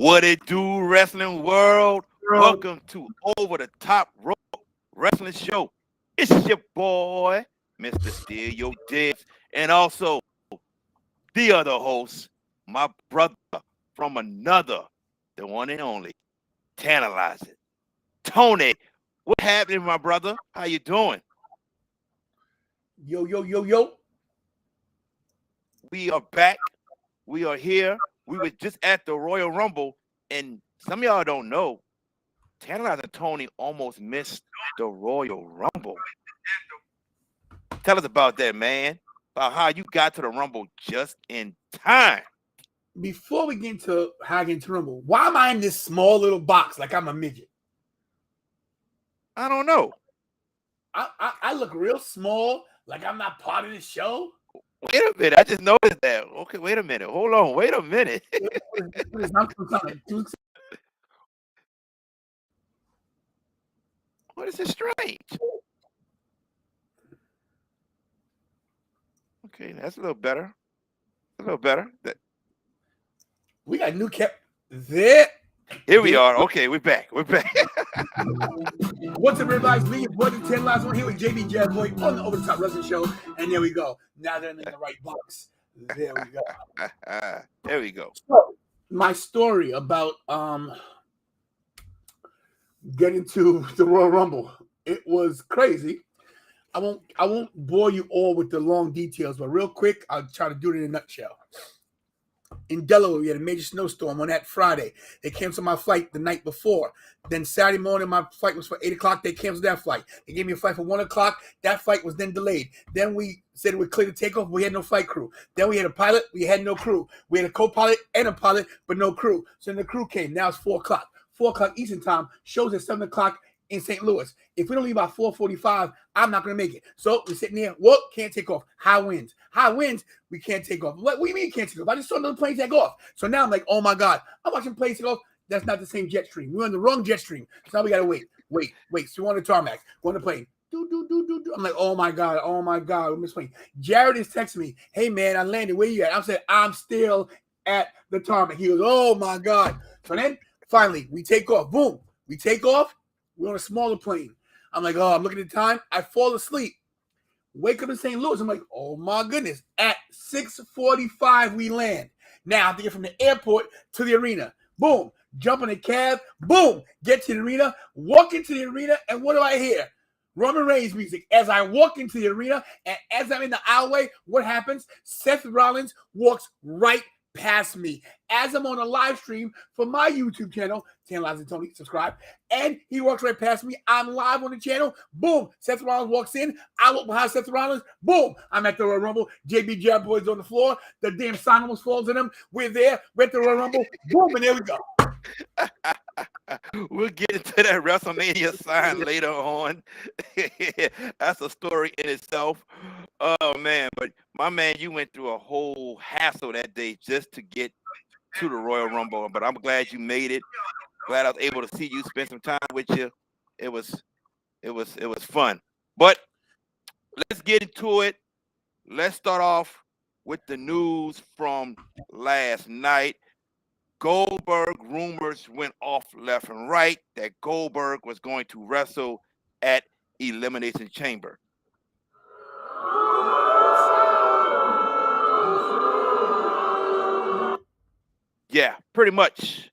What it do, wrestling world? Welcome to Over the Top Rope Wrestling Show. It's your boy, Mr. Stereo Dibs, and also the other host, my brother from another, the one and only, Tantalizing. Tony, what happening, my brother? How you doing? Yo, yo, yo, yo. We are back. We are here. We were just at the Royal Rumble, and some of y'all don't know, Tantalizing Tony almost missed the Royal Rumble. Tell us about that, man. About how you got to the Rumble just in time. Before we get into how I get into Rumble, why am I in this small little box like I'm a midget? I don't know. I look real small, like I'm not part of the show. Wait a minute. I just noticed that. Okay, wait a minute. Hold on. Wait a minute. What is this strange? Okay, that's a little better. A little better. We got new cap there. Here we are. Okay, we're back. We're back. What's up, everybody? It's me, your boy, the 10 last one here with JB Jazz Boy on the Over the Top Wrestling Show. And there we go. Now they're in the right box. There we go. There we go. So, my story about getting to the Royal Rumble. It was crazy. I won't bore you all with the long details, but real quick, I'll try to do it in a nutshell. In Delaware, we had a major snowstorm on that Friday. They canceled my flight the night before. Then Saturday morning, my flight was for 8 o'clock. They canceled that flight. They gave me a flight for 1 o'clock. That flight was then delayed. Then we said we'd clear the takeoff. We had no flight crew. Then we had a pilot. We had no crew. We had a co-pilot and a pilot, but no crew. So then the crew came. Now it's 4 o'clock. 4 o'clock Eastern time. Shows at 7 o'clock in St. Louis. If we don't leave by 4:45, I'm not going to make it. So we're sitting there. Whoa, can't take off. High winds. High winds, we can't take off. What do you mean can't take off? I just saw another plane take off. So now I'm like, oh my God. I'm watching planes take off. That's not the same jet stream. We're on the wrong jet stream. So now we got to wait. So we're on the tarmac. We're on the plane. Do. I'm like, oh my God. We're missing plane. Jared is texting me. Hey, man, I landed. Where you at? I'm saying, I'm still at the tarmac. He goes, oh my God. So then finally we take off. Boom. We take off. We're on a smaller plane. I'm like, oh, I'm looking at the time. I fall asleep. Wake up in St. Louis. I'm like, oh my goodness. At 6:45, we land. Now I have to get from the airport to the arena. Boom. Jump in a cab. Boom. Get to the arena. Walk into the arena. And what do I hear? Roman Reigns music. As I walk into the arena and as I'm in the aisleway, what happens? Seth Rollins walks right past me as I'm on a live stream for my YouTube channel, Tantalizing Tony, subscribe, and he walks right past me. I'm live on the channel. Boom, Seth Rollins walks in. I walk behind Seth Rollins. Boom, I'm at the Royal Rumble. JB Jab Boy's on the floor. The damn sign almost falls in him. We're there. We're at the Royal Rumble. Boom, and there we go. We'll get into that WrestleMania sign later on. That's a story in itself. Oh man, but my man, you went through a whole hassle that day just to get to the Royal Rumble. But I'm glad you made it. Glad I was able to see you, spend some time with you. It was fun. But let's get into it. Let's start off with the news from last night. Goldberg rumors went off left and right that Goldberg was going to wrestle at Elimination Chamber. Yeah, pretty much.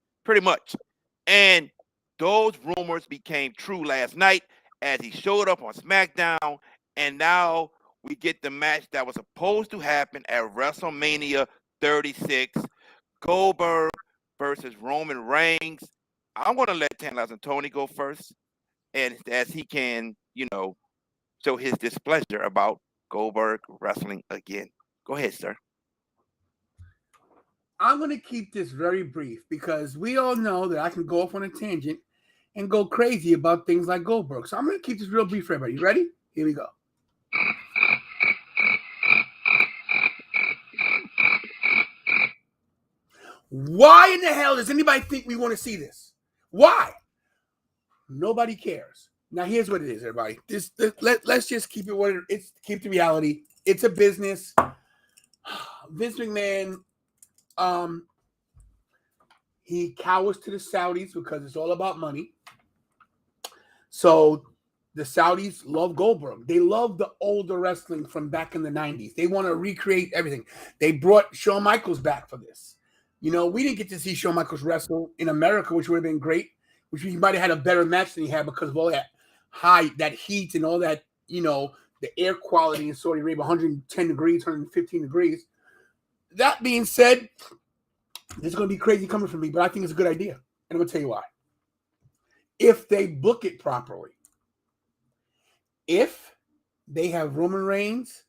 And those rumors became true last night as he showed up on SmackDown, and now we get the match that was supposed to happen at WrestleMania 36, Goldberg versus Roman Reigns. I'm going to let Tantalizing Tony go first, and as he can, show his displeasure about Goldberg wrestling again. Go ahead, sir. I'm going to keep this very brief because we all know that I can go off on a tangent and go crazy about things like Goldberg. So I'm going to keep this real brief for everybody. You ready? Here we go. Why in the hell does anybody think we want to see this? Why? Nobody cares. Now, here's what it is, everybody. Let's just keep it what it is. Keep the reality. It's a business. Vince McMahon He cowers to the Saudis because it's all about money. So the Saudis love Goldberg. They love the older wrestling from back in the 90s. They want to recreate everything. They brought Shawn Michaels back for this. You know, we didn't get to see Shawn Michaels wrestle in America, which would have been great, which he might have had a better match than he had because of all that heat and all that, you know, the air quality in Saudi Arabia, 110 degrees, 115 degrees. That being said, this is going to be crazy coming from me, but I think it's a good idea. And I'm going to tell you why. If they book it properly, if they have Roman Reigns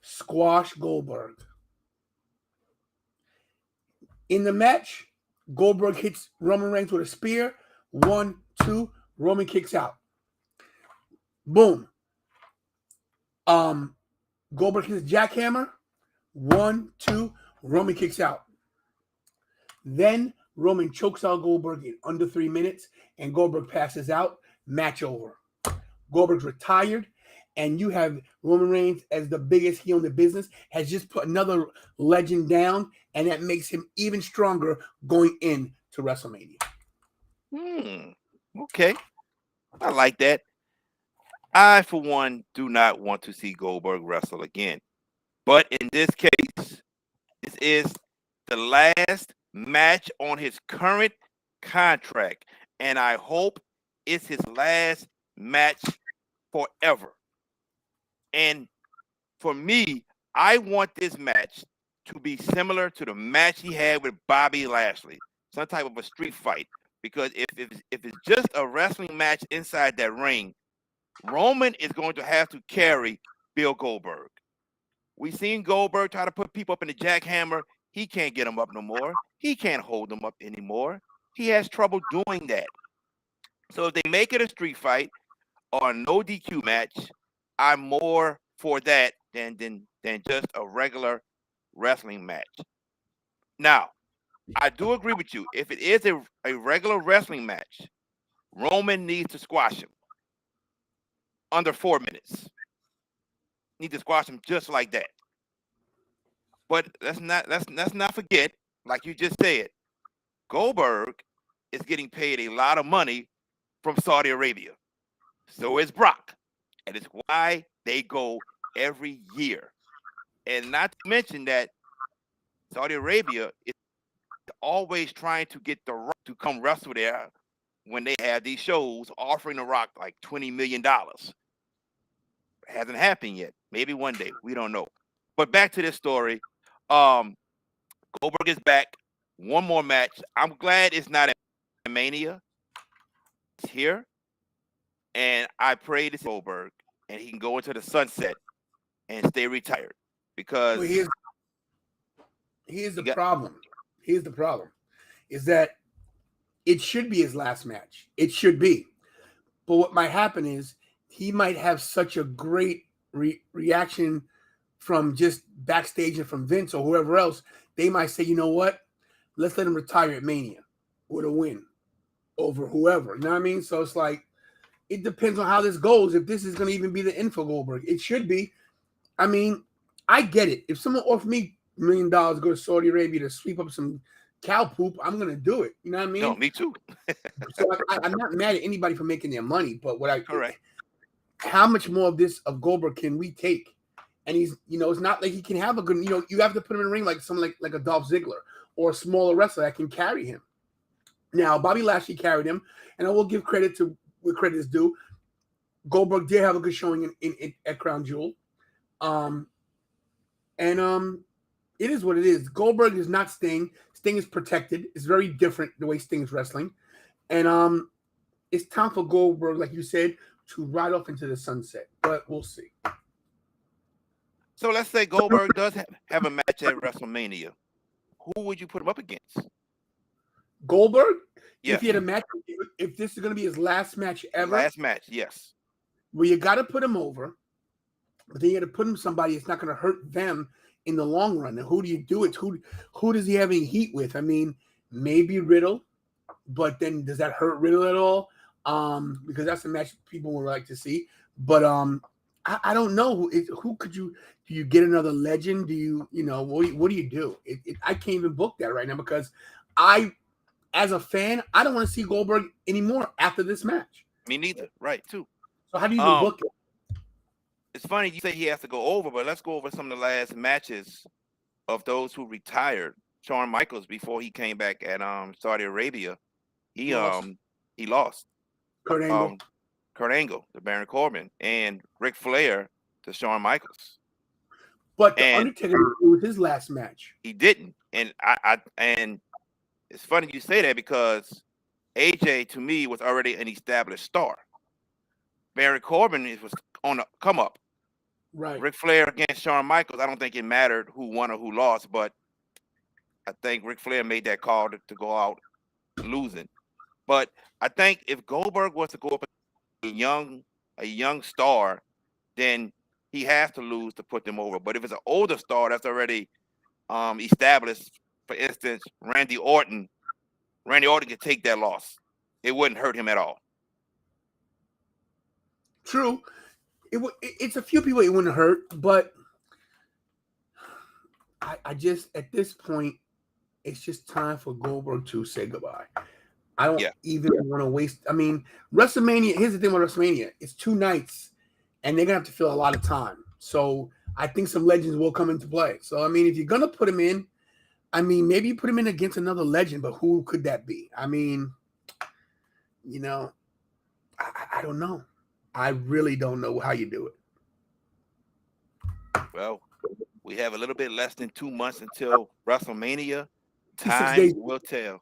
squash Goldberg in the match, Goldberg hits Roman Reigns with a spear. 1, 2, Roman kicks out. Boom. Goldberg hits jackhammer. 1, 2, Roman kicks out. Then Roman chokes out Goldberg in under 3 minutes, and Goldberg passes out. Match over. Goldberg's retired, and you have Roman Reigns as the biggest heel in the business, has just put another legend down, and that makes him even stronger going into WrestleMania. Okay. I like that. I, for one, do not want to see Goldberg wrestle again. But in this case, this is the last match on his current contract, and I hope it's his last match forever. And for me, I want this match to be similar to the match he had with Bobby Lashley, some type of a street fight. Because if it's just a wrestling match inside that ring, Roman is going to have to carry Bill Goldberg. We've seen Goldberg try to put people up in the jackhammer. He can't get them up no more. He can't hold them up anymore. He has trouble doing that. So if they make it a street fight or a no DQ match, I'm more for that than just a regular wrestling match. Now, I do agree with you. If it is a regular wrestling match, Roman needs to squash him under 4 minutes. Need to squash him just like that. But let's not forget, like you just said, Goldberg is getting paid a lot of money from Saudi Arabia. So is Brock. And it's why they go every year. And not to mention that Saudi Arabia is always trying to get The Rock to come wrestle there when they have these shows, offering The Rock like $20 million. Hasn't happened yet. Maybe one day. We don't know. But back to this story. Goldberg is back. One more match. I'm glad it's not a Mania. It's here. And I pray this Goldberg and he can go into the sunset and stay retired. Because well, here's the problem. Here's the problem. Is that it should be his last match. It should be. But what might happen is he might have such a great reaction from just backstage and from Vince or whoever else. They might say, you know what? Let's let him retire at Mania with a win over whoever. You know what I mean? So it's like, it depends on how this goes. If this is going to even be the end for Goldberg, it should be. I mean, I get it. If someone offered me $1 million to go to Saudi Arabia to sweep up some cow poop, I'm going to do it. You know what I mean? No, me too. So I'm not mad at anybody for making their money, but Correct. How much more of this of Goldberg can we take? And he's, you know, it's not like he can have a good, you know, you have to put him in a ring like someone like a Dolph Ziggler or a smaller wrestler that can carry him. Now, Bobby Lashley carried him, and I will give credit to where credit is due. Goldberg did have a good showing at Crown Jewel. It is what it is. Goldberg is not Sting. Sting is protected. It's very different the way Sting is wrestling. And it's time for Goldberg, like you said, to ride off into the sunset. But we'll see. So let's say Goldberg does have a match at WrestleMania. Who would you put him up against? Goldberg? Yes. If he had a match, if this is going to be his last match ever. Last match, yes. Well, you got to put him over. But then you got to put him somebody that's not going to hurt them in the long run. And who do you do it? Who does he have any heat with? I mean, maybe Riddle. But then does that hurt Riddle at all? Because that's a match people would like to see. But I don't know. Who could you – do you get another legend? Do you know, what do you do? I can't even book that right now because I as a fan, I don't want to see Goldberg anymore after this match. Me neither. Right, too. So how do you even book it? It's funny you say he has to go over, but let's go over some of the last matches of those who retired. Shawn Michaels, before he came back at Saudi Arabia, he lost. Kurt Angle. Kurt Angle to Baron Corbin, and Ric Flair to Shawn Michaels. But the Undertaker was his last match. He didn't, and and it's funny you say that because AJ to me was already an established star. Baron Corbin was on a come up. Right. Ric Flair against Shawn Michaels. I don't think it mattered who won or who lost, but I think Ric Flair made that call to go out losing. But I think if Goldberg was to go up a young star, then he has to lose to put them over. But if it's an older star that's already established, for instance, Randy Orton could take that loss. It wouldn't hurt him at all. True. It's a few people it wouldn't hurt, but I just, at this point, it's just time for Goldberg to say goodbye. I don't even want to waste. I mean, WrestleMania, here's the thing about WrestleMania. It's 2 nights, and they're going to have to fill a lot of time. So I think some legends will come into play. So, I mean, if you're going to put him in, I mean, maybe you put him in against another legend, but who could that be? I mean, you know, I don't know. I really don't know how you do it. Well, we have a little bit less than 2 months until WrestleMania. Time will tell.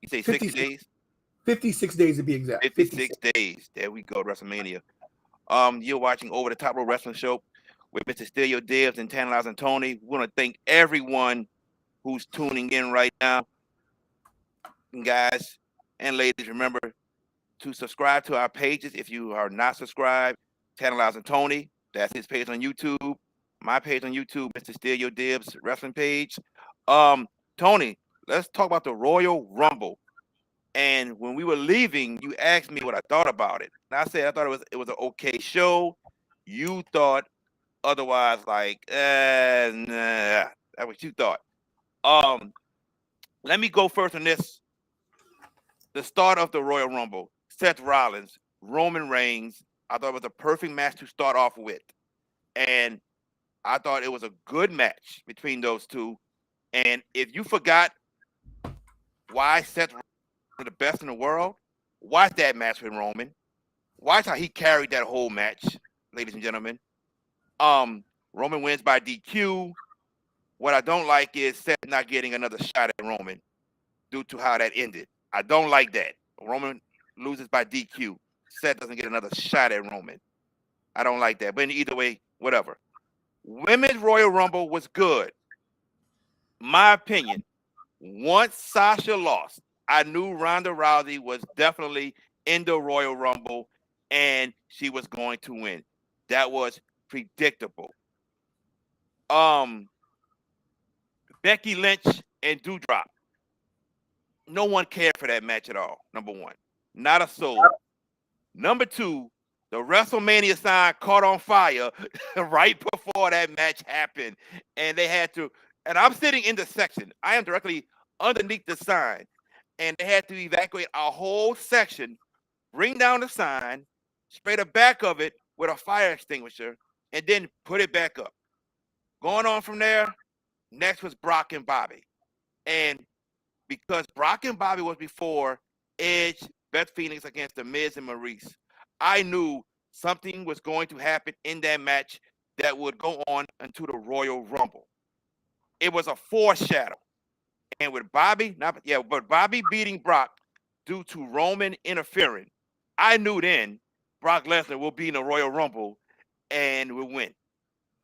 You say 60 days? 56 days to be exact. 56 days. There we go, WrestleMania. You're watching Over the Top Rope Wrestling Show with Mr. Stereo Dibs and Tantalizing Tony. We want to thank everyone who's tuning in right now. And guys and ladies, remember to subscribe to our pages if you are not subscribed. Tantalizing Tony, that's his page on YouTube. My page on YouTube, Mr. Stereo Dibs wrestling page. Tony, let's talk about the Royal Rumble. And when we were leaving, you asked me what I thought about it. And I said I thought it was an okay show. You thought otherwise, like, nah. That's what you thought. Let me go first on this. The start of the Royal Rumble. Seth Rollins, Roman Reigns. I thought it was a perfect match to start off with. And I thought it was a good match between those two. And if you forgot why Seth Rollins was the best in the world, watch that match with Roman. Watch how he carried that whole match, ladies and gentlemen. Roman wins by DQ. What I don't like is Seth not getting another shot at Roman due to how that ended. I don't like that. Roman loses by DQ. Seth doesn't get another shot at Roman. I don't like that. But either way, whatever. Women's Royal Rumble was good. My opinion, once Sasha lost, I knew Ronda Rousey was definitely in the Royal Rumble and she was going to win. That was predictable. Becky Lynch and Doudrop. No one cared for that match at all, number one. Not a soul. Number two, the WrestleMania sign caught on fire right before that match happened. And they had to, and I'm sitting in the section. I am directly underneath the sign. And they had to evacuate a whole section, bring down the sign, spray the back of it with a fire extinguisher, and then put it back up. Going on from there, next was Brock and Bobby. And because Brock and Bobby was before Edge, Beth Phoenix against The Miz and Maurice, I knew something was going to happen in that match that would go on into the Royal Rumble. It was a foreshadow. And with Bobby, but Bobby beating Brock due to Roman interfering, I knew then Brock Lesnar will be in the Royal Rumble and will win.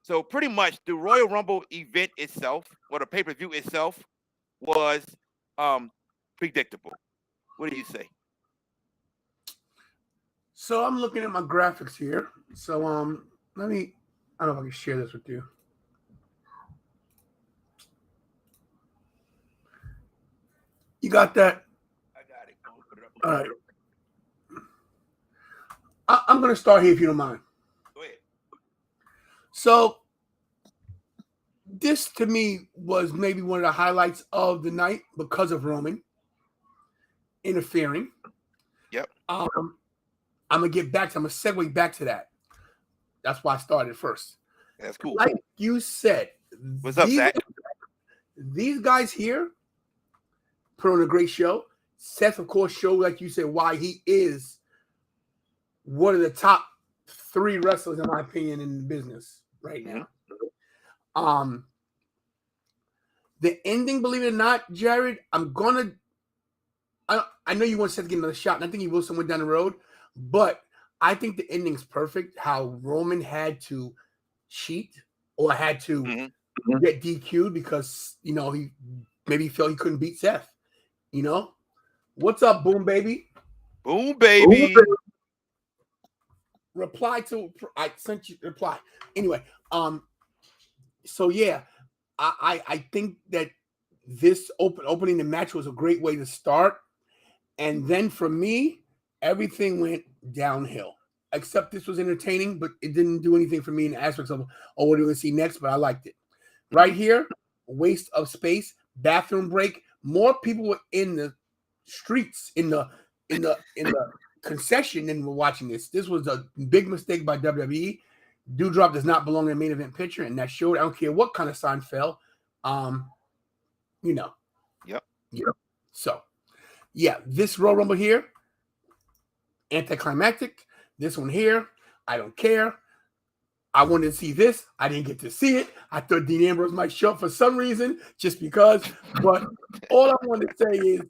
So pretty much the Royal Rumble event itself, or the pay-per-view itself, was predictable. What do you say? So I'm looking at my graphics here. So let me, I don't know if I can share this with you. You got that? I got it. All right. I'm going to start here if you don't mind. Go ahead. So this to me was maybe one of the highlights of the night because of Roman. interfering. Yep. I'm gonna get back to. I'm gonna segue back to that. That's why I started first. That's cool. Like you said, What's up, Zach? These guys here put on a great show. Seth, of course, showed, like you said, why he is one of the top 3 wrestlers, in my opinion, in the business right now. The ending, believe it or not, Jared, I know you want Seth to get another shot, and I think he will somewhere down the road, but I think the ending's perfect. How Roman had to cheat or had to get DQ'd because, you know, he maybe felt he couldn't beat Seth. You know? What's up, Boom Baby? Boom Baby. Reply to, I sent you reply. Anyway, so yeah, I think that this opening the match was a great way to start. And then for me, everything went downhill. Except this was entertaining, but it didn't do anything for me in the aspects of, oh, what are we going to see next? But I liked it. Right here, waste of space, bathroom break. More people were in the streets, in the concession than were watching this. This was a big mistake by WWE. Doudrop does not belong in the main event picture, and that showed. I don't care what kind of sign fell. You know. Yep. So, yeah, this Royal Rumble here, anticlimactic. This one here, I don't care. I wanted to see this. I didn't get to see it. I thought Dean Ambrose might show up for some reason, just because. But all I want to say is,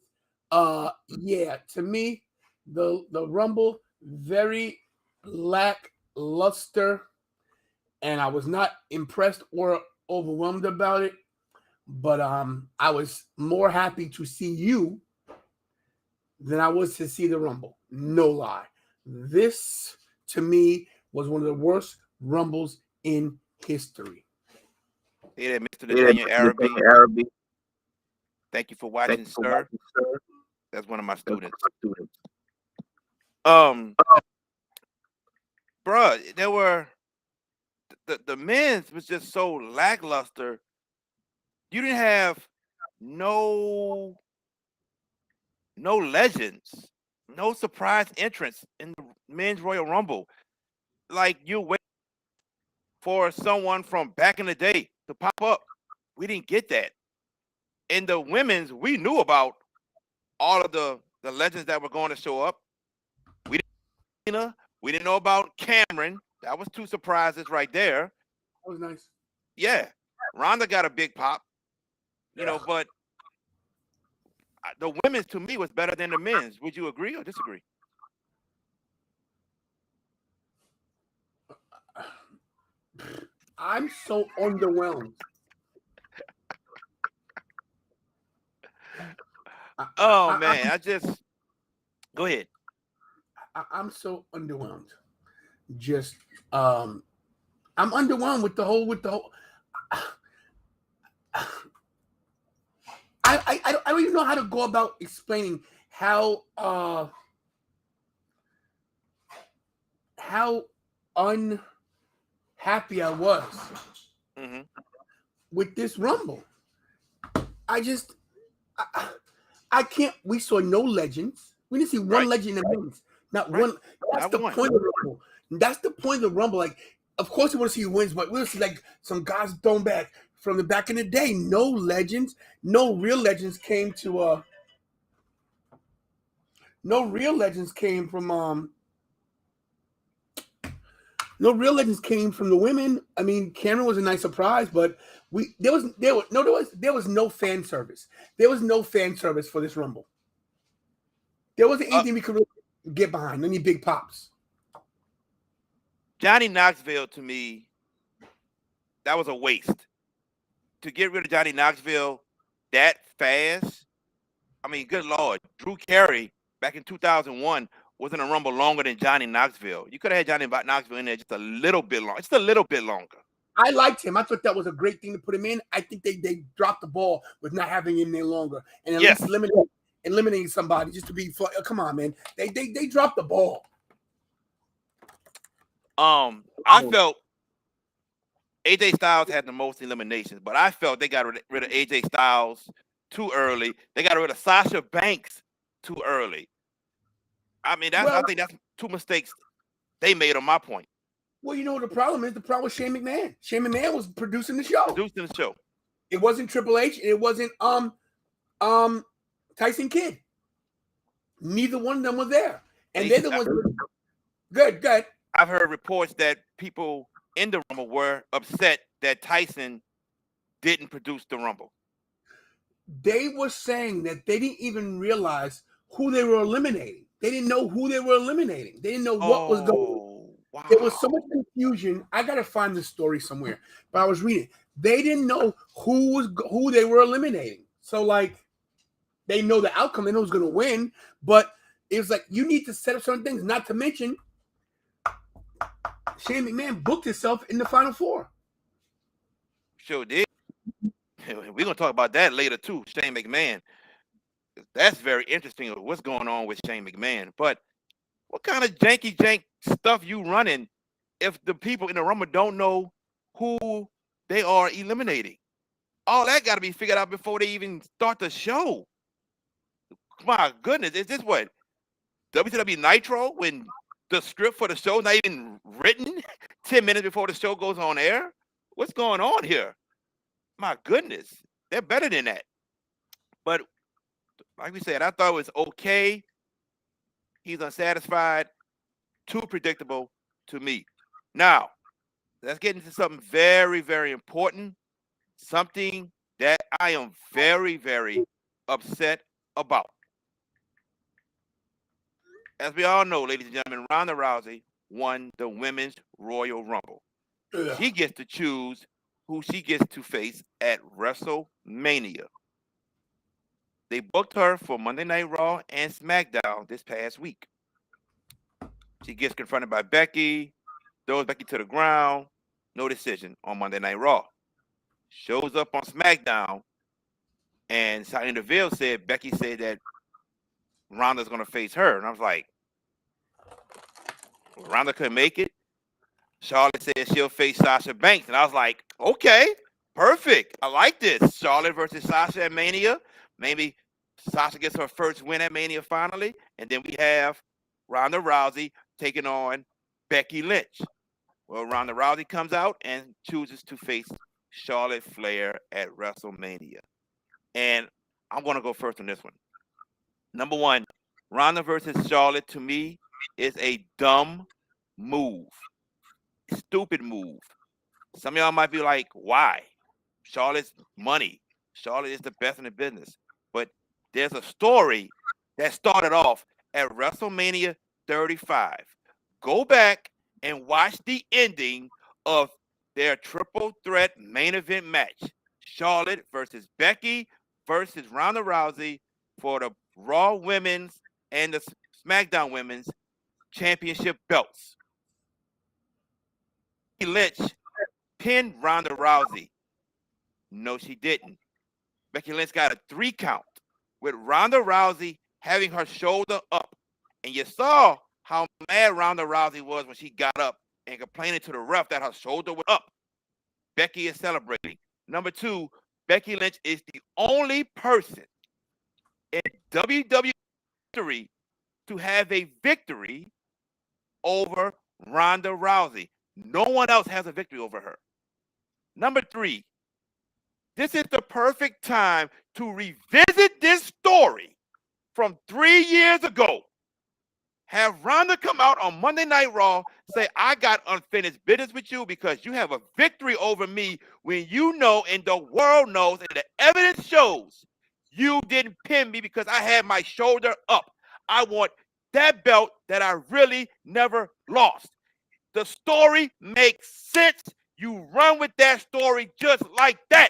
yeah, to me, the Rumble, very lackluster, and I was not impressed or overwhelmed about it. But I was more happy to see you than I was to see the Rumble. No lie. This, to me, was one of the worst Rumbles in history. Hey there, Mr. Nathaniel Araby. Thank you for watching, sir. That's one of my students. Bruh, there were the men's was just so lackluster. You didn't have no legends, no surprise entrance in the men's Royal Rumble. Like you wait for someone from back in the day to pop up. We didn't get that. In the women's, we knew about all of the legends that were going to show up. We didn't know about Cameron. That was 2 surprises right there. That was nice. Yeah. Ronda got a big pop. You know, but the women's to me was better than the men's. Would you agree or disagree? I'm so underwhelmed. Man, I just go ahead. I'm so underwhelmed. Just I'm underwhelmed with the whole I don't even know how to go about explaining how unhappy I was with this Rumble. I can't. We saw no legends. We didn't see one legend in the men's. Not one. That's the point of the Rumble. That's the point of the Rumble. Like, of course, we want to see who wins, but we'll see like some guys thrown back from the back in the day. No legends. No real legends came to. No real legends came from. No real legends came from the women. I mean, Cameron was a nice surprise, but there was no fan service. There was no fan service for this Rumble. There wasn't anything we could really get behind. Any big pops. Johnny Knoxville, to me, that was a waste. To get rid of Johnny Knoxville that fast, I mean, good Lord. Drew Carey back in 2001 was in a Rumble longer than Johnny Knoxville. You could have had Johnny Knoxville in there just a little bit longer. Just a little bit longer. I liked him. I thought that was a great thing to put him in. I think they dropped the ball with not having him there longer. And at least eliminating somebody just to be fun. Come on, man. They dropped the ball. I felt AJ Styles had the most eliminations, but I felt they got rid of AJ Styles too early. They got rid of Sasha Banks too early. I mean, Well, I think that's two mistakes they made on my point. Well, you know what the problem is? The problem was Shane McMahon. Shane McMahon was producing the show. Producing the show. It wasn't Triple H. It wasn't Tyson Kidd. Neither one of them was there, and they're the ones. Good. I've heard reports that people in the Rumble were upset that Tyson didn't produce the Rumble. They were saying that they didn't even realize who they were eliminating. They didn't know who they were eliminating. They didn't know what was going on. Wow. There was so much confusion. I gotta find this story somewhere, but I was reading. They didn't know who they were eliminating. So like, they know the outcome. They know who's gonna win, but it was like you need to set up certain things. Not to mention, Shane McMahon booked himself in the Final Four. Sure did. We're gonna talk about that later too. Shane McMahon. That's very interesting. What's going on with Shane McMahon? But what kind of janky stuff you running if the people in the Rumble don't know who they are eliminating? All that got to be figured out before they even start the show. My goodness, is this what WCW Nitro when the script for the show not even written 10 minutes before the show goes on air? What's going on here? My goodness, they're better than that. But like we said, I thought it was okay. He's unsatisfied, too predictable to me. Now, let's get into something very, very important, something that I am very, very upset about. As we all know, ladies and gentlemen, Ronda Rousey won the Women's Royal Rumble. Ugh. She gets to choose who she gets to face at WrestleMania. They booked her for Monday Night Raw and SmackDown this past week. She gets confronted by Becky, throws Becky to the ground, no decision on Monday Night Raw. Shows up on SmackDown, and Sonya Deville said, Becky said that Ronda's going to face her. And I was like, Ronda couldn't make it. Charlotte said she'll face Sasha Banks. And I was like, okay, perfect. I like this. Charlotte versus Sasha at Mania. Maybe Sasha gets her first win at Mania finally. And then we have Ronda Rousey taking on Becky Lynch. Well, Ronda Rousey comes out and chooses to face Charlotte Flair at WrestleMania. And I'm going to go first on this one. Number one, Ronda versus Charlotte to me is a dumb move. Stupid move. Some of y'all might be like, why? Charlotte's money. Charlotte is the best in the business. But there's a story that started off at WrestleMania 35. Go back and watch the ending of their triple threat main event match. Charlotte versus Becky versus Ronda Rousey for the Raw Women's and the SmackDown Women's championship belts. Becky Lynch pinned Ronda Rousey. No, she didn't. Becky Lynch got a 3 count with Ronda Rousey having her shoulder up. And you saw how mad Ronda Rousey was when she got up and complaining to the ref that her shoulder was up. Becky is celebrating. Number 2, Becky Lynch is the only person in WWE history to have a victory over Ronda Rousey. No one else has a victory over her. Number 3, this is the perfect time to revisit this story from 3 years ago. Have Ronda come out on Monday Night Raw, say, I got unfinished business with you because you have a victory over me when you know and the world knows and the evidence shows you didn't pin me because I had my shoulder up. I want that belt that I really never lost. The story makes sense. You run with that story just like that.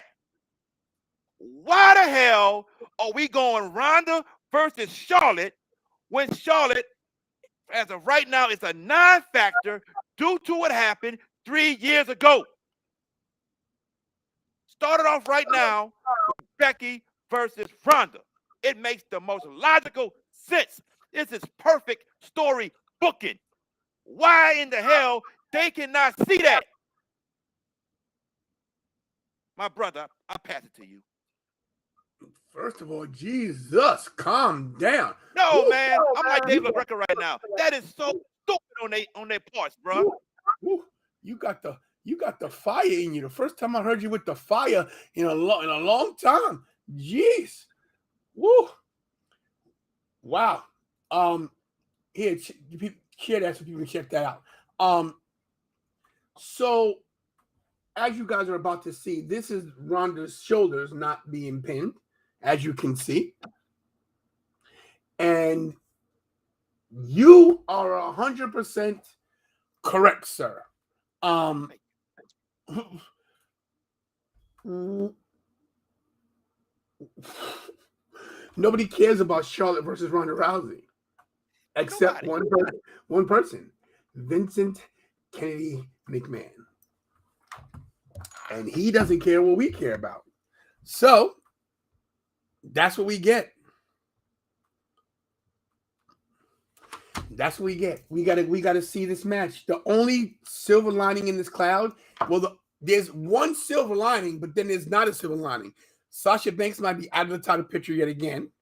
Why the hell are we going Ronda versus Charlotte when Charlotte, as of right now, is a non-factor due to what happened 3 years ago? Started off right now with Becky versus Ronda. It makes the most logical sense. This is perfect story booking. Why in the hell they cannot see that? My brother, I'll pass it to you. First of all, Jesus, calm down. No, man. I'm like David LaGreca right now. That is so stupid on their parts, bro. You got the fire in you. The first time I heard you with the fire in a long time. Jeez. Woo. Wow. Here, share that so people can check that out. So as you guys are about to see, this is Ronda's shoulders not being pinned, as you can see. And you are 100% correct, sir. Nobody cares about Charlotte versus Ronda Rousey, except one person, Vincent Kennedy McMahon. And he doesn't care what we care about. So that's what we get. That's what we get. We gotta see this match. The only silver lining in this cloud, there's one silver lining, but then there's not a silver lining. Sasha Banks might be out of the title picture yet again,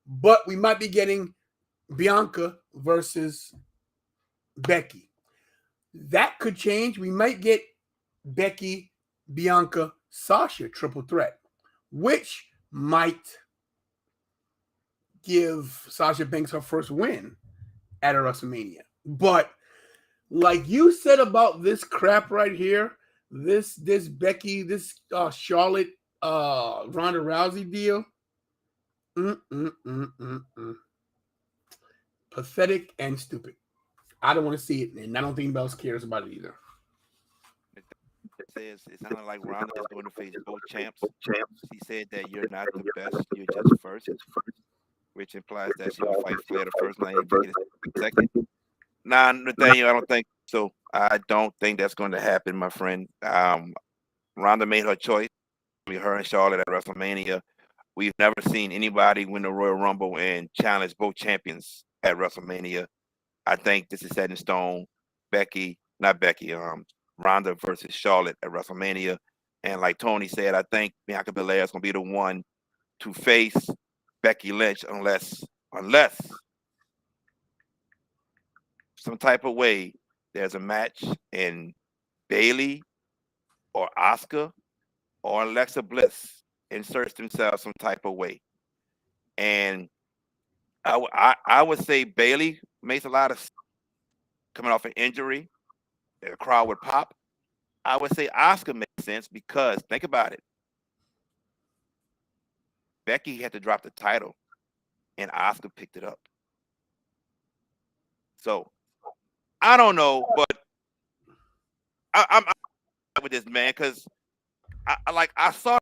but we might be getting Bianca versus Becky. That could change. We might get Becky, Bianca, Sasha triple threat, which might give Sasha Banks her first win at a WrestleMania. But like you said about this crap right here, this Becky, this Charlotte, Ronda Rousey deal, pathetic and stupid. I don't want to see it, and I don't think anybody else cares about it either. It sounded like Ronda is going to face both champs. She said that you're not the best, you're just first, which implies that she will fight Flair the first night and Becky the second. Nah, Nathaniel, I don't think so. I don't think that's going to happen, my friend. Ronda made her choice. Her and Charlotte at WrestleMania. We've never seen anybody win the Royal Rumble and challenge both champions at WrestleMania. I think this is set in stone. Ronda versus Charlotte at WrestleMania. And like Tony said, I think Bianca Belair is going to be the one to face Becky Lynch unless some type of way there's a match and Bayley or Asuka or Alexa Bliss inserts themselves some type of way. And I would say Bayley makes a lot of coming off an injury. The crowd would pop. I would say Asuka makes sense because think about it. Becky had to drop the title and Asuka picked it up. So I don't know, but I'm with this man because I saw on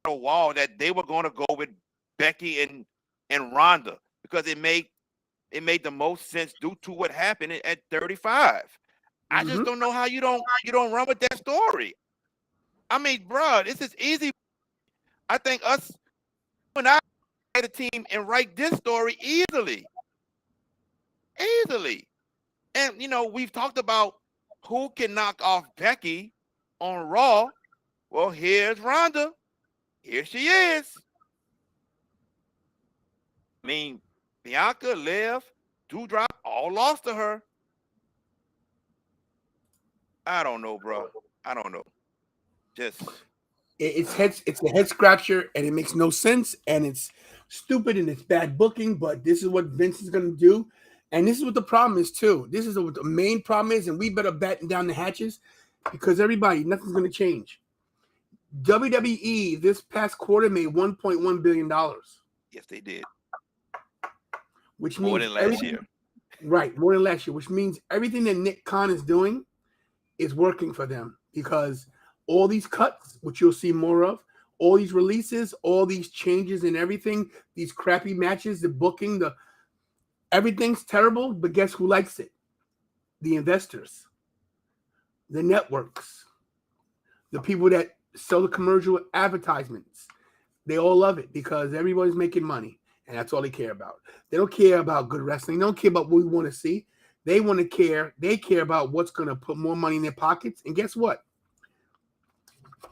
the wall that they were going to go with Becky and Ronda because it made the most sense due to what happened at 35. I just don't know how you don't run with that story. I mean, bro, this is easy. I think us and I had a team and write this story easily. And we've talked about who can knock off Becky on Raw. Well, here's Ronda. Here she is. I mean, Bianca, Liv, Doudrop all lost to her. I don't know, bro. I don't know. It's a head scratcher, and it makes no sense, and it's stupid, and it's bad booking. But this is what Vince is going to do, and this is what the problem is too. This is what the main problem is, and we better batten down the hatches because nothing's going to change. WWE this past quarter made $1.1 billion. Yes, they did. Which more means than last year. Right, more than last year, which means everything that Nick Khan is doing is working for them because all these cuts, which you'll see more of, all these releases, all these changes and everything, these crappy matches, the booking, everything's terrible, but guess who likes it? The investors, the networks, the people that sell the commercial advertisements. They all love it because everybody's making money, and that's all they care about. They don't care about good wrestling. They don't care about what we want to see. They care about what's going to put more money in their pockets. And guess what?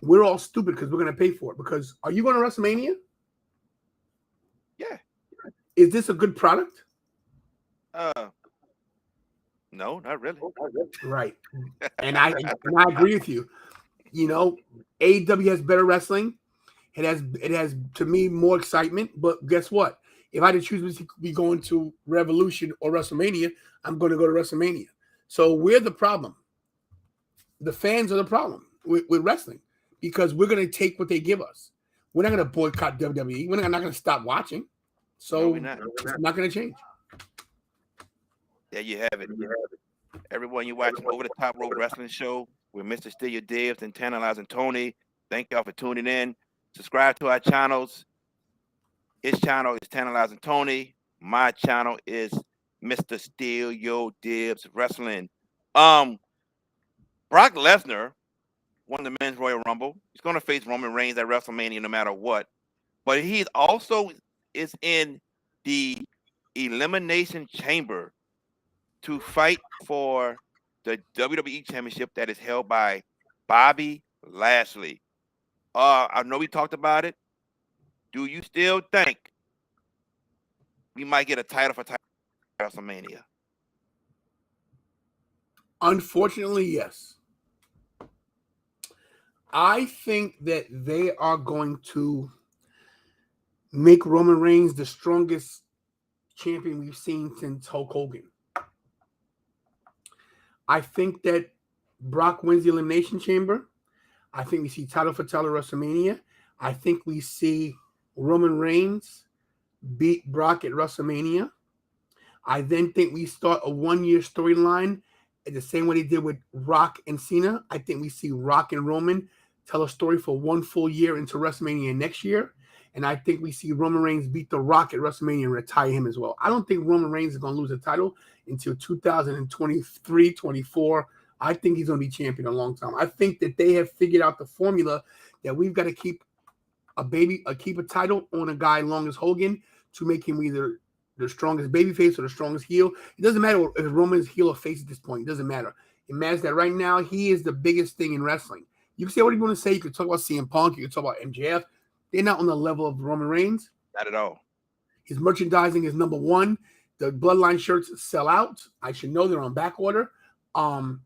We're all stupid because we're going to pay for it. Because are you going to WrestleMania? Yeah. Is this a good product? No, not really. Right. And I agree with you. You know, AEW has better wrestling. It has to me more excitement. But guess what? If I had to choose between going to Revolution or WrestleMania, I'm going to go to WrestleMania. So we're the problem. The fans are the problem with wrestling because we're going to take what they give us. We're not going to boycott WWE. We're not going to stop watching. No, So we're not. it's not going to change. There you have it. Everyone, you're watching Over the Top Rope Wrestling Show with Mr. Steal Your Dibs and Tantalizing Tony. Thank y'all for tuning in. Subscribe to our channels. His channel is Tantalizing Tony. My channel is Mr. Steal Your Dibs Wrestling. Brock Lesnar won the Men's Royal Rumble. He's going to face Roman Reigns at WrestleMania no matter what. But he also is in the Elimination Chamber to fight for the WWE Championship that is held by Bobby Lashley. I know we talked about it. Do you still think we might get a title for WrestleMania? Unfortunately, yes. I think that they are going to make Roman Reigns the strongest champion we've seen since Hulk Hogan. I think that Brock wins the Elimination Chamber. I think we see title for title WrestleMania. I think we see Roman Reigns beat Brock at WrestleMania. I then think we start a 1-year storyline the same way they did with Rock and Cena. I think we see Rock and Roman tell a story for 1 full year into WrestleMania next year. And I think we see Roman Reigns beat The Rock at WrestleMania and retire him as well. I don't think Roman Reigns is going to lose the title until 2023, 24. I think he's going to be champion a long time. I think that they have figured out the formula that we've got to keep a title on a guy long as Hogan to make him either the strongest babyface or the strongest heel. It doesn't matter if Roman's heel or face at this point. It doesn't matter. It matters that right now he is the biggest thing in wrestling. You can say what you want to say. You can talk about CM Punk. You can talk about MJF. They're not on the level of Roman Reigns. Not at all. His merchandising is number one. The Bloodline shirts sell out. I should know they're on back order. I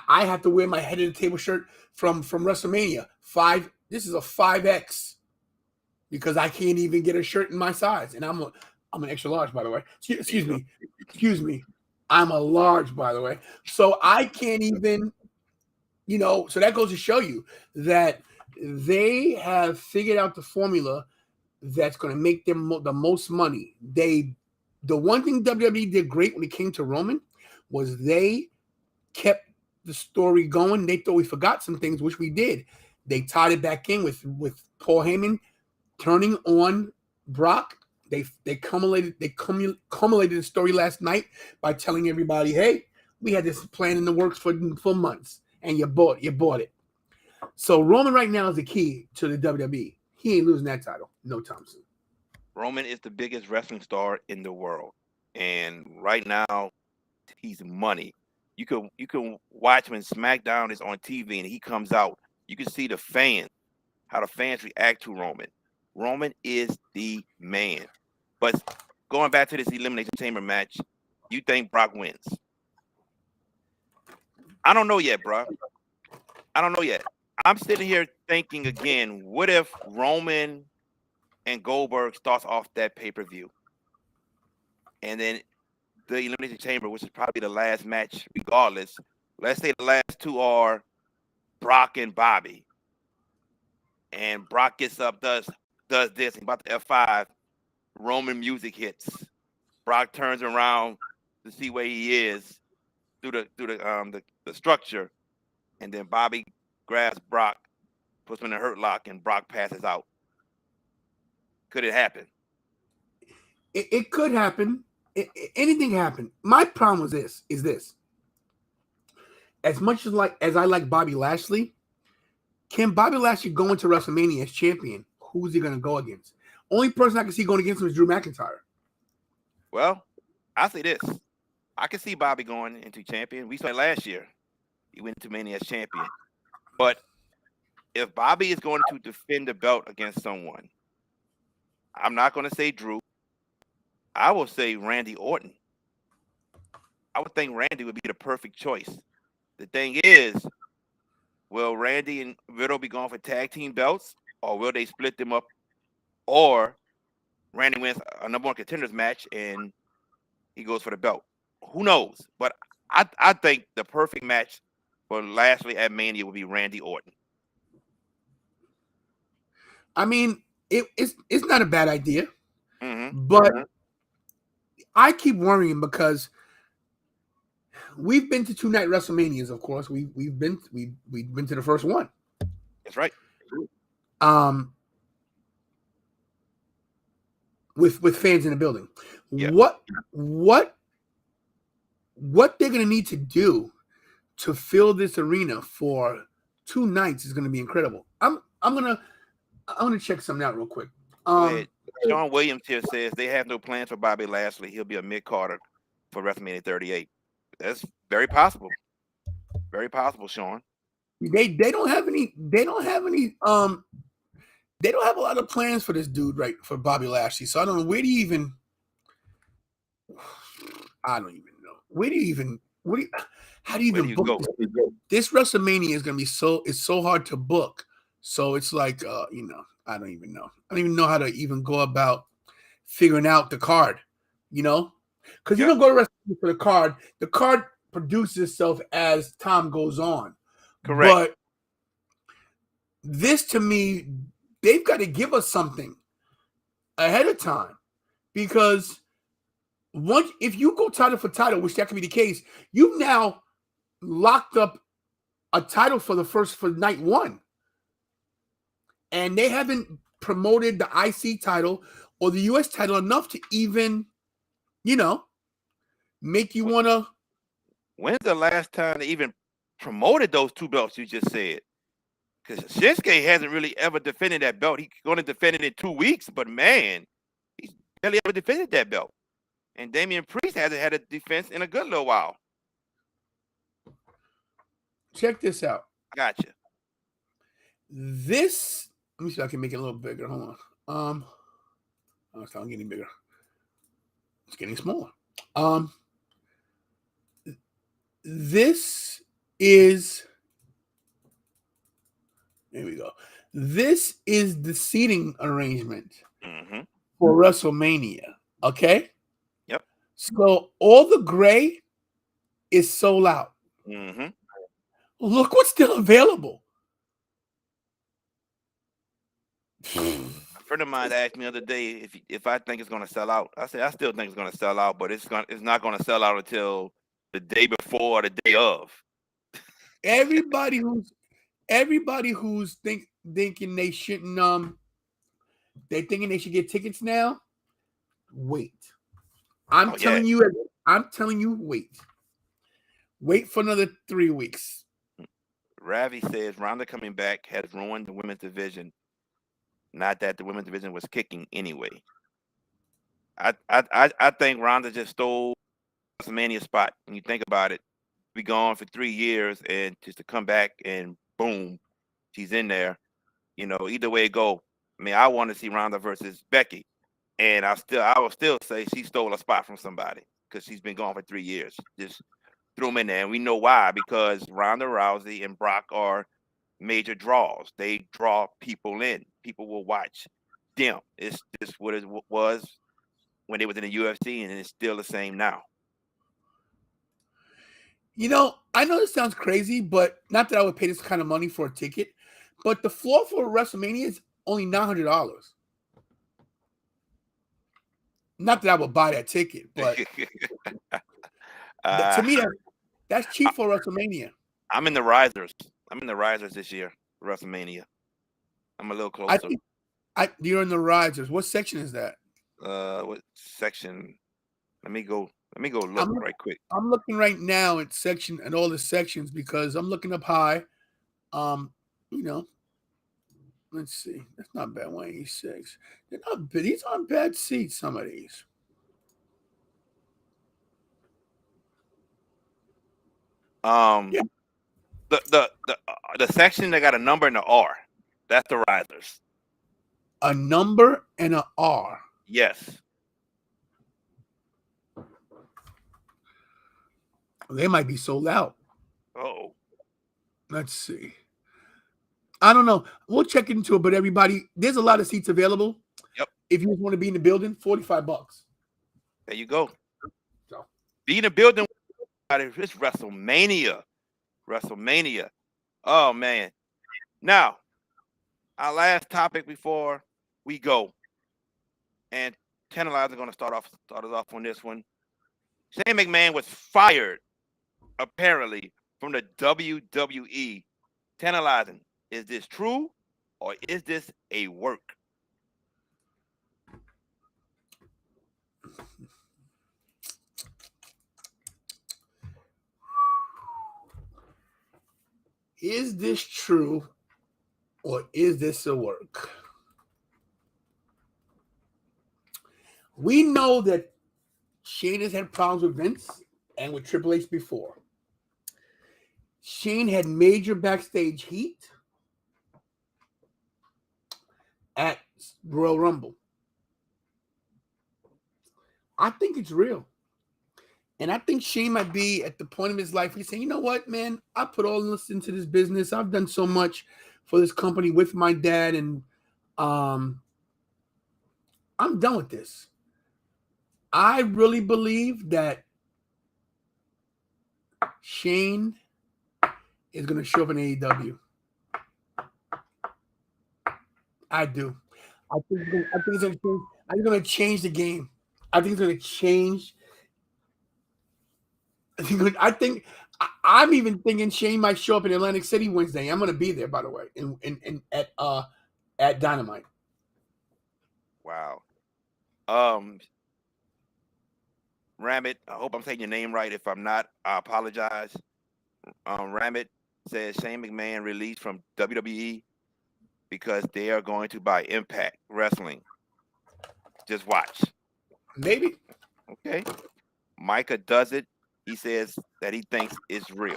have to wear my head of the table shirt from WrestleMania. This is a 5X because I can't even get a shirt in my size, and I'm an extra large, by the way. Excuse me. I'm a large, by the way. So I can't even, so that goes to show you that they have figured out the formula that's going to make them the most money. The one thing WWE did great when it came to Roman was they kept the story going. They thought we forgot some things, which we did. They tied it back in with Paul Heyman turning on Brock. They culminated the story last night by telling everybody, hey, we had this plan in the works for months, and you bought it. So Roman right now is the key to the WWE. He ain't losing that title. No Thompson. Roman is the biggest wrestling star in the world, and right now he's money. You can watch when SmackDown is on TV and he comes out. You can see how the fans react to Roman. Roman is the man. But going back to this Elimination Chamber match, you think Brock wins? I don't know yet, bro. I don't know yet. I'm sitting here thinking again, what if Roman and Goldberg starts off that pay-per-view? And then the Elimination Chamber, which is probably the last match regardless. Let's say the last two are Brock and Bobby. And Brock gets up, does this, about the F5. Roman music hits. Brock turns around to see where he is through the structure, and then Bobby grabs Brock, puts him in a hurt lock, and Brock passes out. Could it happen? It could happen. Anything happen. My problem is this. As much as I like Bobby Lashley, can Bobby Lashley go into WrestleMania as champion? Who's he going to go against? Only person I can see going against him is Drew McIntyre. Well, I say this. I can see Bobby going into champion. We saw it last year. He went to Mania as champion. But if Bobby is going to defend the belt against someone, I'm not going to say Drew. I will say Randy Orton. I would think Randy would be the perfect choice. The thing is, will Randy and Riddle be going for tag team belts, or will they split them up, or Randy wins a number one contenders match and he goes for the belt? Who knows? But I think the perfect match for Lashley at Mania would be Randy Orton. I mean, it's not a bad idea, Mm-hmm. but I keep worrying because we've been to 2-night WrestleManias. Of course, we've been to the first one. That's right. With fans in the building. Yeah. What they're gonna need to do to fill this arena for 2 nights is gonna be incredible. I'm gonna check something out real quick. Go ahead. Sean Williams here says they have no plans for Bobby Lashley. He'll be a mid-carder for WrestleMania 38. That's very possible. Very possible, Sean. They don't have any they don't have a lot of plans for this dude, right? For Bobby Lashley. So I don't know, I don't even know. How do you even book this? This WrestleMania is gonna be it's so hard to book. So it's like I don't even know. I don't even know how to even go about figuring out the card, because you don't go to WrestleMania for the card. The card produces itself as time goes on. Correct. But this, to me, they've got to give us something ahead of time, because if you go title for title, which that could be the case, you've now locked up a title for night one, and they haven't promoted the IC title or the US title enough to even, make you want to. When's the last time they even promoted those two belts you just said? Because Shinsuke hasn't really ever defended that belt. He's going to defend it in 2 weeks, but man, he's barely ever defended that belt. And Damian Priest hasn't had a defense in a good little while. Check this out. Gotcha. This, let me see if I can make it a little bigger. Hold on. Oh, it's not getting bigger. It's getting smaller. This is, there we go. This is the seating arrangement for WrestleMania. Okay? Yep. So all the gray is sold out. Look what's still available. A friend of mine asked me the other day if I think it's going to sell out. I said I still think it's going to sell out, but it's not going to sell out until the day before or the day of. Everybody who's thinking they shouldn't they're thinking they should get tickets now. Wait. I'm telling you, wait for another 3 weeks. Ravi says Ronda coming back has ruined the women's division. Not that the women's division was kicking anyway. I think Ronda just stole WrestleMania spot. When you think about it, be gone for 3 years and just to come back and boom, she's in there. Either way it go. I mean, I want to see Ronda versus Becky, and I will still say she stole a spot from somebody because she's been gone for 3 years. Just threw them in there, and we know why, because Ronda Rousey and Brock are major draws. They draw people in. People will watch them. It's just what it was when they was in the UFC, and it's still the same now. I know this sounds crazy, but not that I would pay this kind of money for a ticket, but the floor for WrestleMania is only $900. Not that I would buy that ticket, but to me, that's cheap for WrestleMania. I'm in the risers. This year, WrestleMania. I'm a little closer. You're in the risers. What section is that? What section? Let me go look right quick. I'm looking right now at all the sections because I'm looking up high. Let's see. That's not bad. 186. These aren't bad seats. Some of these. Yeah. The section that got a number in the R. That's the risers. A number and a R. Yes. They might be sold out. Oh. Let's see. I don't know. We'll check into it, but everybody, there's a lot of seats available. Yep. If you just want to be in the building, $45. There you go. So Be in the building. It's WrestleMania. WrestleMania. Oh man. Now, our last topic before we go, and Tantalizing going to start us off on this one. Shane McMahon was fired apparently from the WWE. Tantalizing. Is this true or is this a work? is this true or is this a work? We know that Shane has had problems with Vince and with Triple H before. Shane had major backstage heat at Royal Rumble. I think it's real. And I think Shane might be at the point of his life. He's saying, you know what, man? I put all this into this business. I've done so much for this company with my dad, and I'm done with this. I really believe that Shane is going to show up in AEW. I do. I think it's going to change the game. I think it's going to change. I'm even thinking Shane might show up in Atlantic City Wednesday. I'm going to be there, by the way, at Dynamite. Wow. Ramit, I hope I'm saying your name right. If I'm not, I apologize. Ramit says Shane McMahon released from WWE because they are going to buy Impact Wrestling. Just watch. Maybe. Okay. Micah does it. He says that he thinks it's real.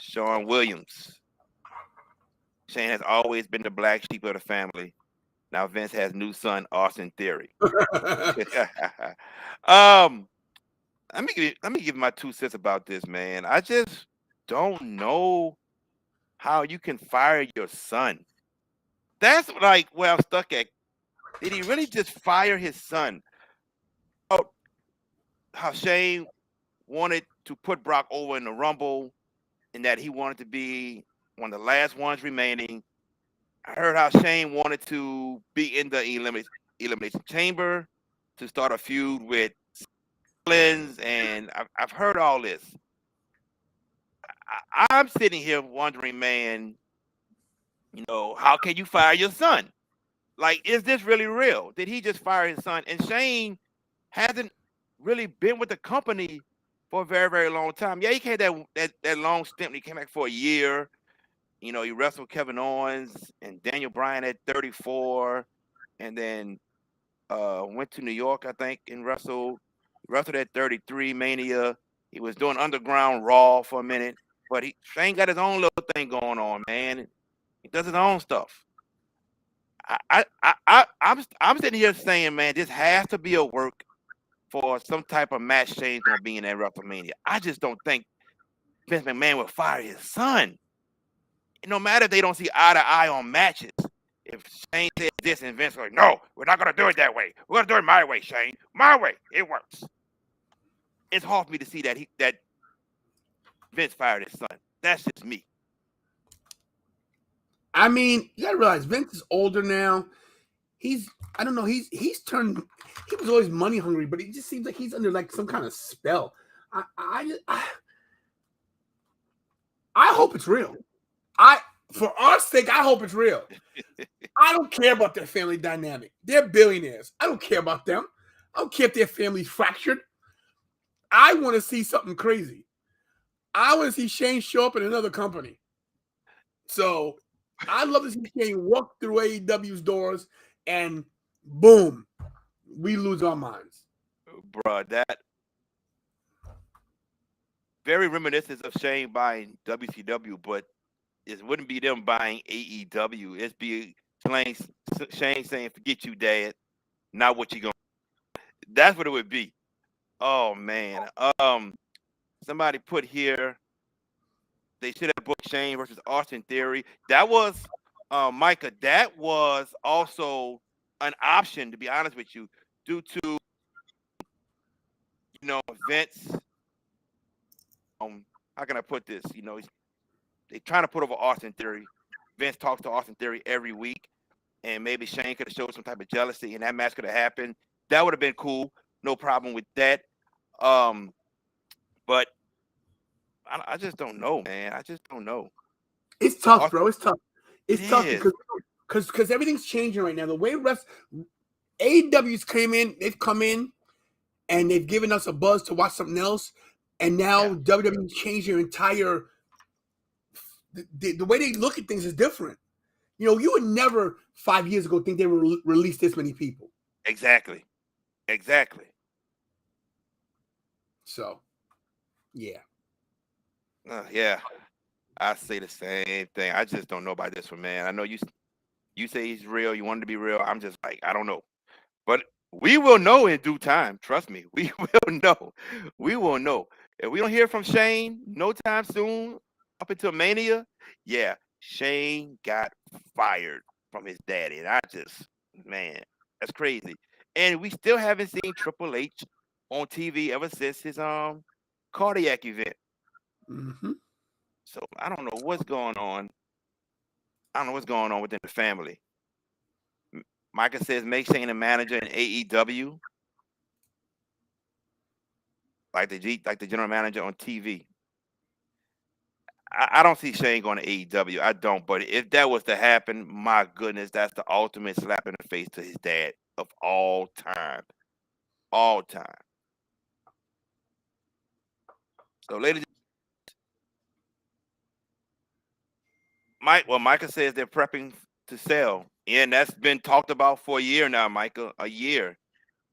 Sean Williams. Shane has always been the black sheep of the family. Now Vince has new son, Austin Theory. Let me give my 2 cents about this, man. I just don't know how you can fire your son. That's like where I'm stuck at. Did he really just fire his son? Oh, how Shane wanted to put Brock over in the Rumble and that he wanted to be one of the last ones remaining. I heard how Shane wanted to be in the elimination chamber to start a feud with Rollins, and I've heard all this. I'm sitting here wondering, man, how can you fire your son? Like, is this really real? Did he just fire his son? And Shane hasn't really been with the company for a very, very long time. Yeah, he came that long stint. He came back for a year. He wrestled Kevin Owens and Daniel Bryan at 34, and then went to New York, I think, and wrestled at 33 Mania. He was doing Underground Raw for a minute, but Shane got his own little thing going on, man. He does his own stuff. I'm sitting here saying, man, this has to be a work for some type of match Shane's gonna be in that WrestleMania. I just don't think Vince McMahon will fire his son. No matter if they don't see eye to eye on matches. If Shane says this and Vince like, no, we're not gonna do it that way. We're gonna do it my way, Shane. My way. It works. It's hard for me to see that Vince fired his son. That's just me. I mean, you gotta realize Vince is older now. I don't know, he was always money hungry, but it just seems like he's under like some kind of spell. I hope it's real. For our sake, I hope it's real. I don't care about their family dynamic. They're billionaires. I don't care about them. I don't care if their family's fractured. I want to see something crazy. I want to see Shane show up in another company. So I'd love to see Shane walk through AEW's doors and boom, we lose our minds. Bruh, that very reminiscent of Shane buying WCW, but it wouldn't be them buying AEW. It'd be Shane saying, "Forget you, Dad. Not what you gonna." That's what it would be. Oh man. Somebody put here they should have booked Shane versus Austin Theory. That was Micah. That was also an option, to be honest with you, due to Vince. How can I put this? They trying to put over Austin Theory. Vince talks to Austin Theory every week, and maybe Shane could have showed some type of jealousy, and that match could have happened. That would have been cool. No problem with that. But I just don't know, man. I just don't know. It's tough, bro. It's tough. It It's tough is. because everything's changing right now. The way refs, AEW's they've come in and they've given us a buzz to watch something else, and now WWE changed their entire the way they look at things is different. You would never 5 years ago think they would release this many people. Exactly. So, yeah. Yeah. I say the same thing. I just don't know about this one, man. I know you say he's real. You want him to be real. I'm just like, I don't know. But we will know in due time. Trust me. We will know. We will know. If we don't hear from Shane no time soon, up until Mania, yeah, Shane got fired from his daddy. And man, that's crazy. And we still haven't seen Triple H on TV ever since his cardiac event. Mm-hmm. So I don't know what's going on. I don't know what's going on within the family. Micah says make Shane a manager in AEW, like the general manager on TV. I don't see Shane going to AEW. I don't. But if that was to happen, my goodness, that's the ultimate slap in the face to his dad of all time. All time. So, ladies, Micah says they're prepping to sell. And that's been talked about for a year now, Micah. A year.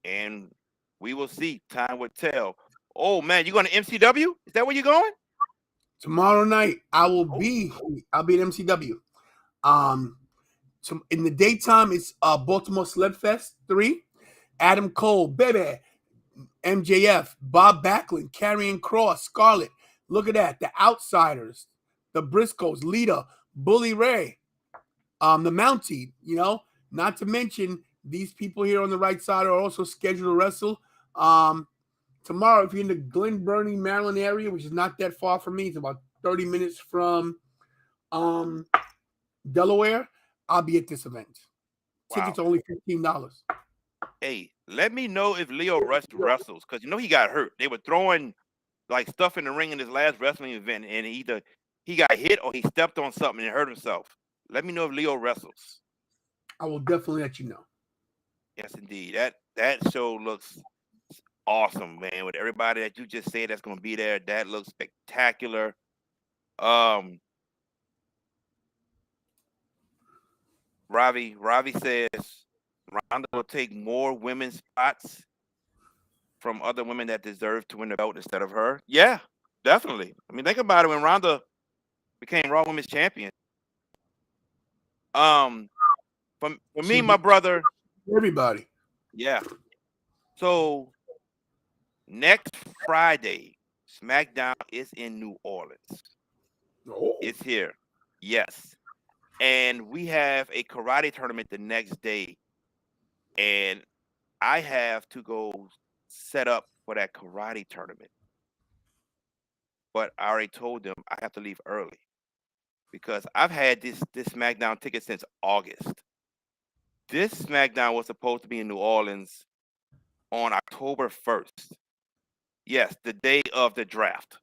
And we will see. Time will tell. Oh, man, you going to MCW? Is that where you're going? Tomorrow night, I'll be at MCW. So in the daytime, it's Baltimore Slugfest 3. Adam Cole, baby, MJF, Bob Backlund, Karrion Kross, Scarlett. Look at that. The Outsiders, the Briscoes, Lita, Bully Ray, the Mountie, not to mention these people here on the right side are also scheduled to wrestle. Tomorrow, if you're in the Glen Burnie, Maryland area, which is not that far from me, it's about 30 minutes from Delaware, I'll be at this event. Tickets are only $15. Hey, let me know if Leo Rush wrestles, because he got hurt. They were throwing like stuff in the ring in his last wrestling event, and either he got hit or he stepped on something and hurt himself. Let me know if Leo wrestles. I will definitely let you know. Yes, indeed. That show looks awesome, man. With everybody that you just said that's going to be there, that looks spectacular. Ravi says Ronda will take more women's spots from other women that deserve to win the belt instead of her. Yeah, definitely. I mean, think about it. When Ronda became Raw Women's Champion, for me, my brother, everybody. Yeah. So next Friday, SmackDown is in New Orleans. Oh. It's here. Yes. And we have a karate tournament the next day. And I have to go set up for that karate tournament. But I already told them I have to leave early because I've had this SmackDown ticket since August. This SmackDown was supposed to be in New Orleans on October 1st. Yes, the day of the draft.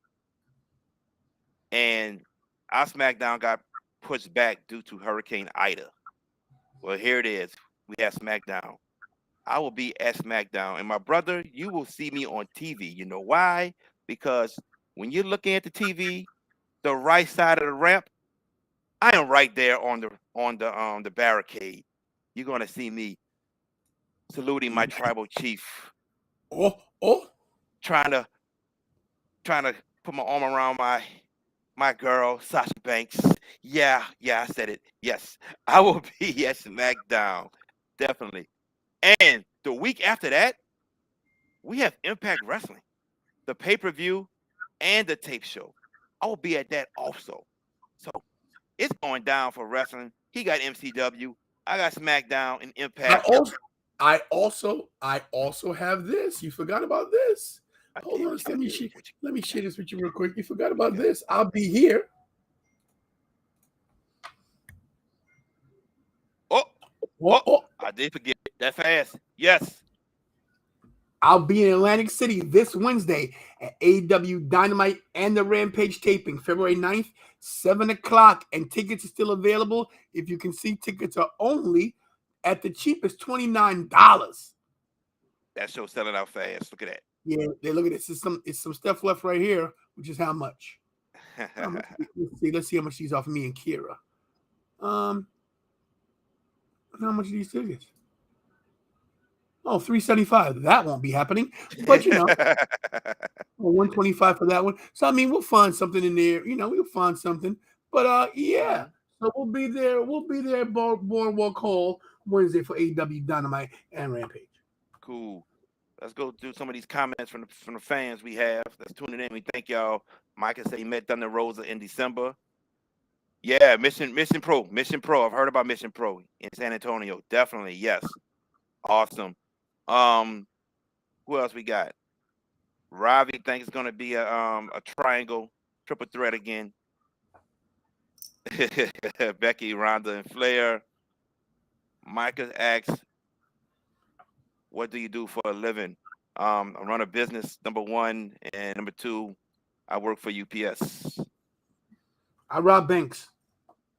And our SmackDown got pushed back due to Hurricane Ida. Well, here it is. We have SmackDown. I will be at SmackDown. And my brother, you will see me on TV. You know why? Because when you're looking at the TV, the right side of the ramp, I am right there on the barricade. You're gonna see me saluting my tribal chief. Oh. Trying to put my arm around my girl, Sasha Banks. Yeah, I said it. Yes, I will be at SmackDown. Definitely. And the week after that, we have Impact Wrestling, the pay-per-view and the tape show. I will be at that also. So it's going down for wrestling. He got MCW. I got SmackDown and I Impact. also, I also have this. You forgot about this. I Hold did. on, I did. let me share this with you real quick. You forgot about Okay. this. I'll be here. Oh, I did forget that fast. Yes. I'll be in Atlantic City this Wednesday at AEW Dynamite and the Rampage taping, February 9th, 7 o'clock. And tickets are still available. If you can see, tickets are only at the cheapest $29. That show's selling out fast. Look at Yeah, look at this. It's some stuff left right here, which is how much? that. Let's see how much these off me and Kira. How much are these tickets? Oh, $375. That won't be happening. But $125 for that one. So I mean, we'll find something in there. We'll find something. But yeah. So we'll be there. We'll be there at Boardwalk Hall Wednesday for AEW Dynamite and Rampage. Cool. Let's go through some of these comments from the fans we have that's tuning in. We thank y'all. Micah said he met Thunder Rosa in December. Yeah, Mission Pro. I've heard about Mission Pro in San Antonio. Definitely, yes. Awesome. Who else we got? Ravi thinks it's gonna be a triangle, triple threat again. Becky, Ronda, and Flair. Micah asks, what do you do for a living? I run a business, number one, and number two, I work for UPS. I rob banks.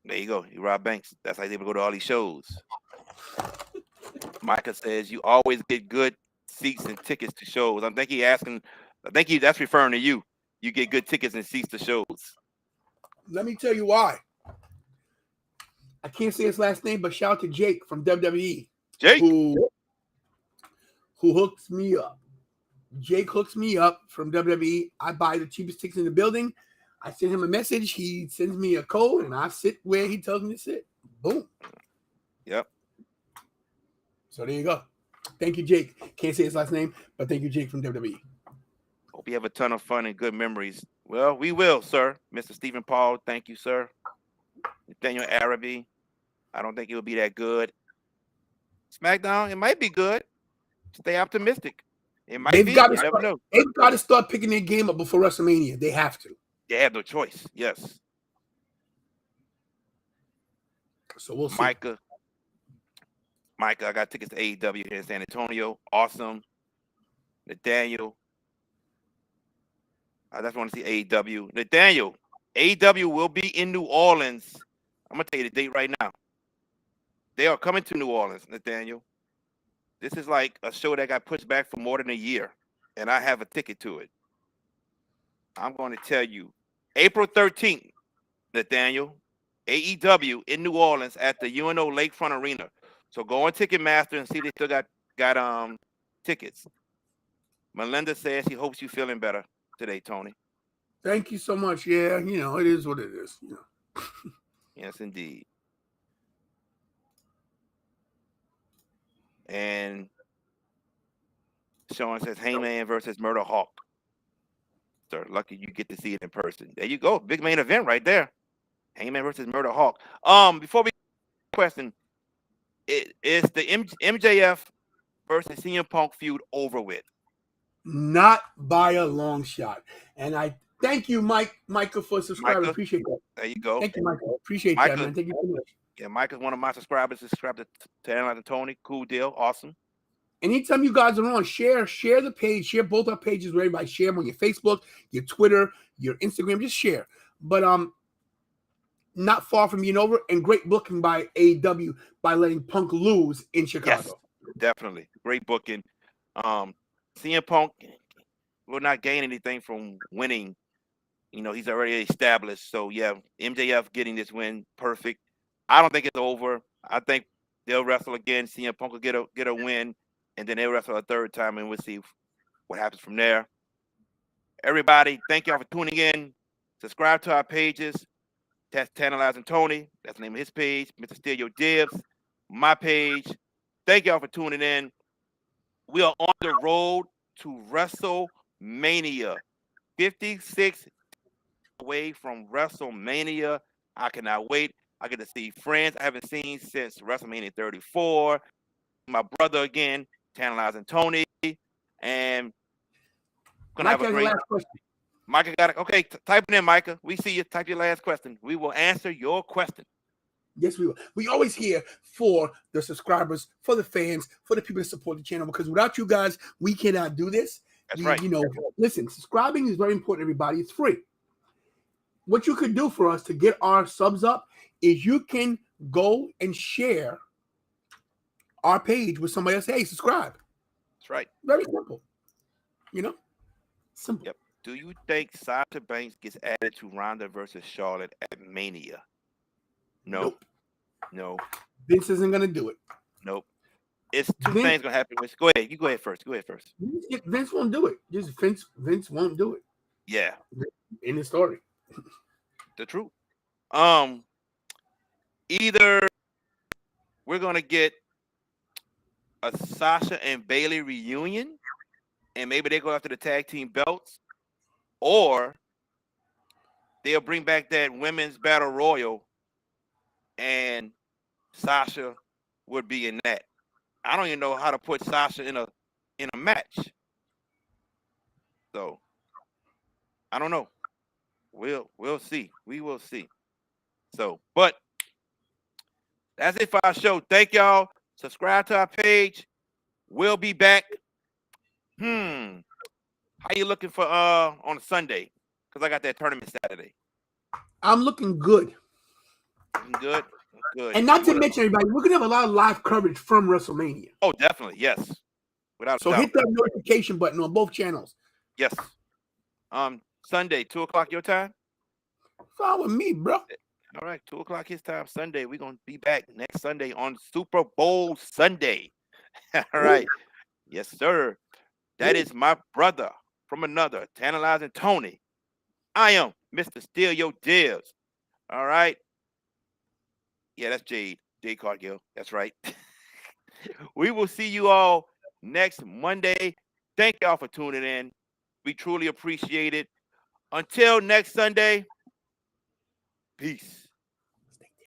There you go. You rob banks. That's how he's able to go to all these shows. Micah says you always get good seats and tickets to shows. I think that's referring to you. You get good tickets and seats to shows. Let me tell you why. I can't say his last name, but shout out to Jake from WWE. Jake, who hooks me up. Jake hooks me up from WWE. I buy the cheapest tickets in the building. I send him a message. He sends me a code, and I sit where he tells me to sit. Boom. Yep. So there you go. Thank you, Jake. Can't say his last name, but thank you, Jake from WWE. Hope you have a ton of fun and good memories. Well, we will, sir. Mr. Stephen Paul, thank you, sir. Nathaniel Araby, I don't think it will be that good. SmackDown, it might be good. Stay optimistic. It might be. You never know. They've got to start picking their game up before WrestleMania. They have to. They have no choice. Yes. So we'll see. Micah, I got tickets to AEW here in San Antonio. Awesome. Nathaniel, I just want to see AEW. Nathaniel, AEW will be in New Orleans. I'm going to tell you the date right now. They are coming to New Orleans, Nathaniel. This is like a show that got pushed back for more than a year, and I have a ticket to it. I'm going to tell you, April 13th, Nathaniel, AEW in New Orleans at the UNO Lakefront Arena. So go on Ticketmaster and see if they still got tickets. Melinda says she hopes you're feeling better today, Tony. Thank you so much. Yeah, it is what it is. Yes, indeed. And Sean says Heyman versus Murder Hawk. Sir, lucky you get to see it in person. There you go. Big main event right there. Heyman versus Murder Hawk. Before we question, is the MJF versus CM Punk feud over with? Not by a long shot. And I thank you, Michael, for subscribing. Micah, appreciate that. There you go. Thank you, Michael. Appreciate that, man. Thank you so much. Yeah, Micah's one of my subscribers. Subscribe to Tantalizing Tony. Cool deal. Awesome. Anytime you guys are on, share the page, share both our pages with everybody. Share them on your Facebook, your Twitter, your Instagram. Just share. But not far from being over, and great booking by AEW by letting Punk lose in Chicago. Yes, definitely. Great booking. CM Punk will not gain anything from winning. He's already established. So, yeah, MJF getting this win, perfect. I don't think it's over. I think they'll wrestle again. CM Punk will get a win, and then they'll wrestle a third time, and we'll see what happens from there. Everybody, thank y'all for tuning in. Subscribe to our pages. That's Tantalizing Tony. That's the name of his page. Mr. Steal Your Dibs. My page. Thank y'all for tuning in. We are on the road to WrestleMania. 56 away from WrestleMania. I cannot wait. I get to see friends I haven't seen since WrestleMania 34. My brother again, Tantalizing Tony. And gonna have a great. Last question. Micah got it. Okay, type it in, Micah. We see you. Type your last question. We will answer your question. Yes, we will. We always here for the subscribers, for the fans, for the people that support the channel, because without you guys, we cannot do this. That's right. Listen, subscribing is very important, everybody. It's free. What you can do for us to get our subs up is you can go and share our page with somebody else. Hey, subscribe. That's right. Very simple. Simple. Yep. Do you think Sasha Banks gets added to Ronda versus Charlotte at Mania? No. Nope. No. Vince isn't going to do it. Nope. It's two things going to happen. Go ahead. You go ahead first. Vince won't do it. Just Vince won't do it. Yeah. In the story. The truth. Either we're going to get a Sasha and Bayley reunion, and maybe they go after the tag team belts, or they'll bring back that women's battle royal, and Sasha would be in that. I don't even know how to put Sasha in a match. So I don't know. We'll see. We will see. So, but that's it for our show. Thank y'all. Subscribe to our page. We'll be back. How you looking for on Sunday? Because I got that tournament Saturday. I'm looking good. Good. And not to mention, everybody, we're gonna have a lot of live coverage from WrestleMania. Oh, definitely, yes. Without so hit that notification button on both channels. Yes. Sunday, 2:00 your time. Follow me, bro. All right, 2:00 his time. Sunday, we're gonna be back next Sunday on Super Bowl Sunday. All right. Ooh. Yes, sir. That is my brother from another, Tantalizing Tony. I am Mr. Steal Your Dibs. All right. Yeah, that's Jade Cargill. That's right. We will see you all next Monday. Thank y'all for tuning in. We truly appreciate it. Until next Sunday, peace.